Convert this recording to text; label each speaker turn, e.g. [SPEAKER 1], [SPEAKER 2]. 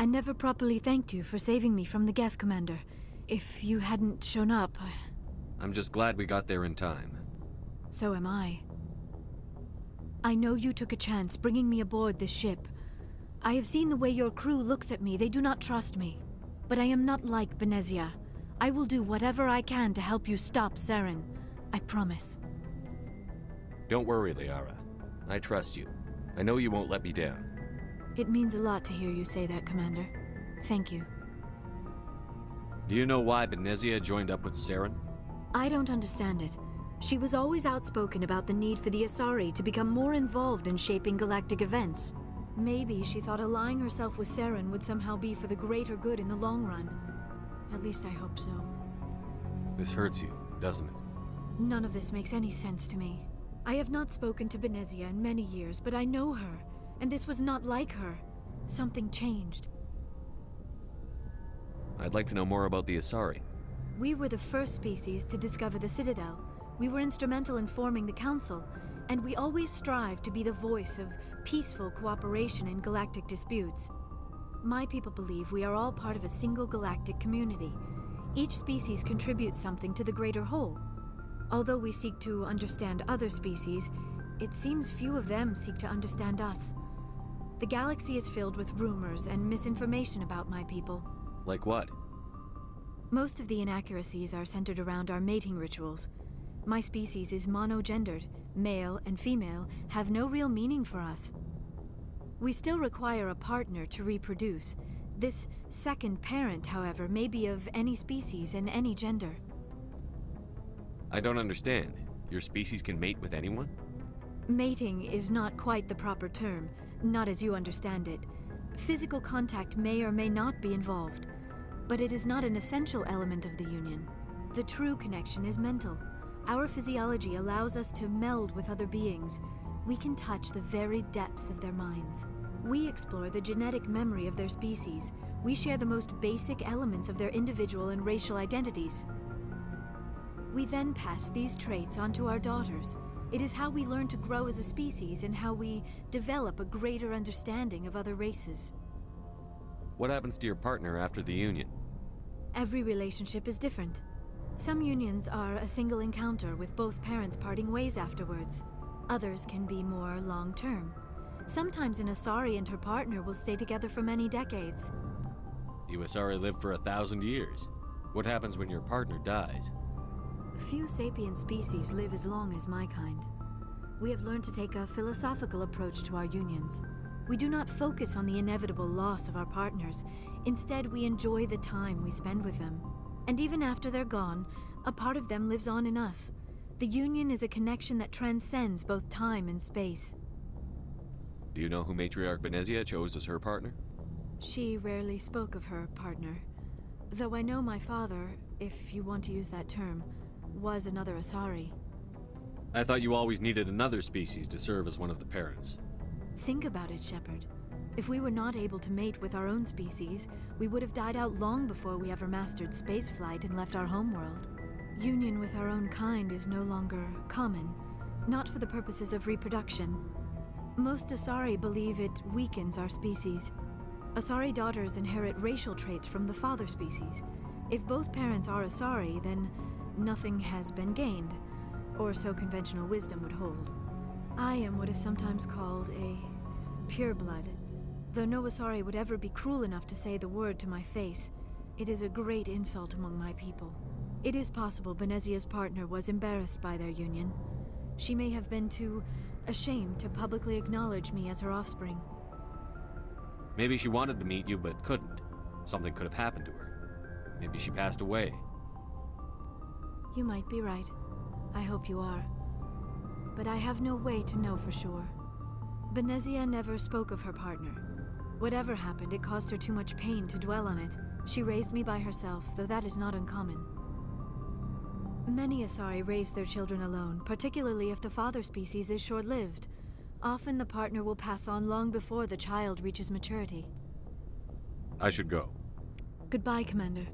[SPEAKER 1] I never properly thanked you for saving me from the Geth, Commander. If you hadn't shown up,
[SPEAKER 2] I'm just glad we got there in time.
[SPEAKER 1] So am I. I know you took a chance bringing me aboard this ship. I have seen the way your crew looks at me. They do not trust me. But I am not like Benezia. I will do whatever I can to help you stop Saren. I promise.
[SPEAKER 2] Don't worry, Liara. I trust you. I know you won't let me down.
[SPEAKER 1] It means a lot to hear you say that, Commander. Thank you.
[SPEAKER 2] Do you know why Benezia joined up with Saren?
[SPEAKER 1] I don't understand it. She was always outspoken about the need for the Asari to become more involved in shaping galactic events. Maybe she thought allying herself with Saren would somehow be for the greater good in the long run. At least I hope so.
[SPEAKER 2] This hurts you, doesn't it?
[SPEAKER 1] None of this makes any sense to me. I have not spoken to Benezia in many years, but I know her, and this was not like her. Something changed.
[SPEAKER 2] I'd like to know more about the Asari.
[SPEAKER 1] We were the first species to discover the Citadel. We were instrumental in forming the Council, and we always strive to be the voice of peaceful cooperation in galactic disputes. My people believe we are all part of a single galactic community. Each species contributes something to the greater whole. Although we seek to understand other species, it seems few of them seek to understand us. The galaxy is filled with rumors and misinformation about my people.
[SPEAKER 2] Like what?
[SPEAKER 1] Most of the inaccuracies are centered around our mating rituals. My species is monogendered. Male and female have no real meaning for us. We still require a partner to reproduce. This second parent, however, may be of any species and any gender.
[SPEAKER 2] I don't understand. Your species can mate with anyone?
[SPEAKER 1] Mating is not quite the proper term, not as you understand it. Physical contact may or may not be involved, but it is not an essential element of the union. The true connection is mental. Our physiology allows us to meld with other beings. We can touch the very depths of their minds. We explore the genetic memory of their species. We share the most basic elements of their individual and racial identities. We then pass these traits on to our daughters. It is how we learn to grow as a species and how we develop a greater understanding of other races.
[SPEAKER 2] What happens to your partner after the union?
[SPEAKER 1] Every relationship is different. Some unions are a single encounter with both parents parting ways afterwards. Others can be more long-term. Sometimes an Asari and her partner will stay together for many decades.
[SPEAKER 2] You Asari live for 1,000 years. What happens when your partner dies?
[SPEAKER 1] Few sapient species live as long as my kind. We have learned to take a philosophical approach to our unions. We do not focus on the inevitable loss of our partners. Instead, we enjoy the time we spend with them. And even after they're gone, a part of them lives on in us. The union is a connection that transcends both time and space.
[SPEAKER 2] Do you know who Matriarch Benezia chose as her partner?
[SPEAKER 1] She rarely spoke of her partner. Though I know my father, if you want to use that term, was another Asari.
[SPEAKER 2] I thought you always needed another species to serve as one of the parents.
[SPEAKER 1] Think about it, Shepard. If we were not able to mate with our own species, we would have died out long before we ever mastered spaceflight and left our homeworld. Union with our own kind is no longer common, not for the purposes of reproduction. Most Asari believe it weakens our species. Asari daughters inherit racial traits from the father species. If both parents are Asari, then nothing has been gained, or so conventional wisdom would hold. I am what is sometimes called a pureblood. Though no Asari would ever be cruel enough to say the word to my face, it is a great insult among my people. It is possible Benezia's partner was embarrassed by their union. She may have been too ashamed to publicly acknowledge me as her offspring.
[SPEAKER 2] Maybe she wanted to meet you but couldn't. Something could have happened to her. Maybe she passed away.
[SPEAKER 1] You might be right. I hope you are. But I have no way to know for sure. Benezia never spoke of her partner. Whatever happened, it caused her too much pain to dwell on it. She raised me by herself, though that is not uncommon. Many Asari raise their children alone, particularly if the father species is short-lived. Often the partner will pass on long before the child reaches maturity.
[SPEAKER 2] I should go.
[SPEAKER 1] Goodbye, Commander.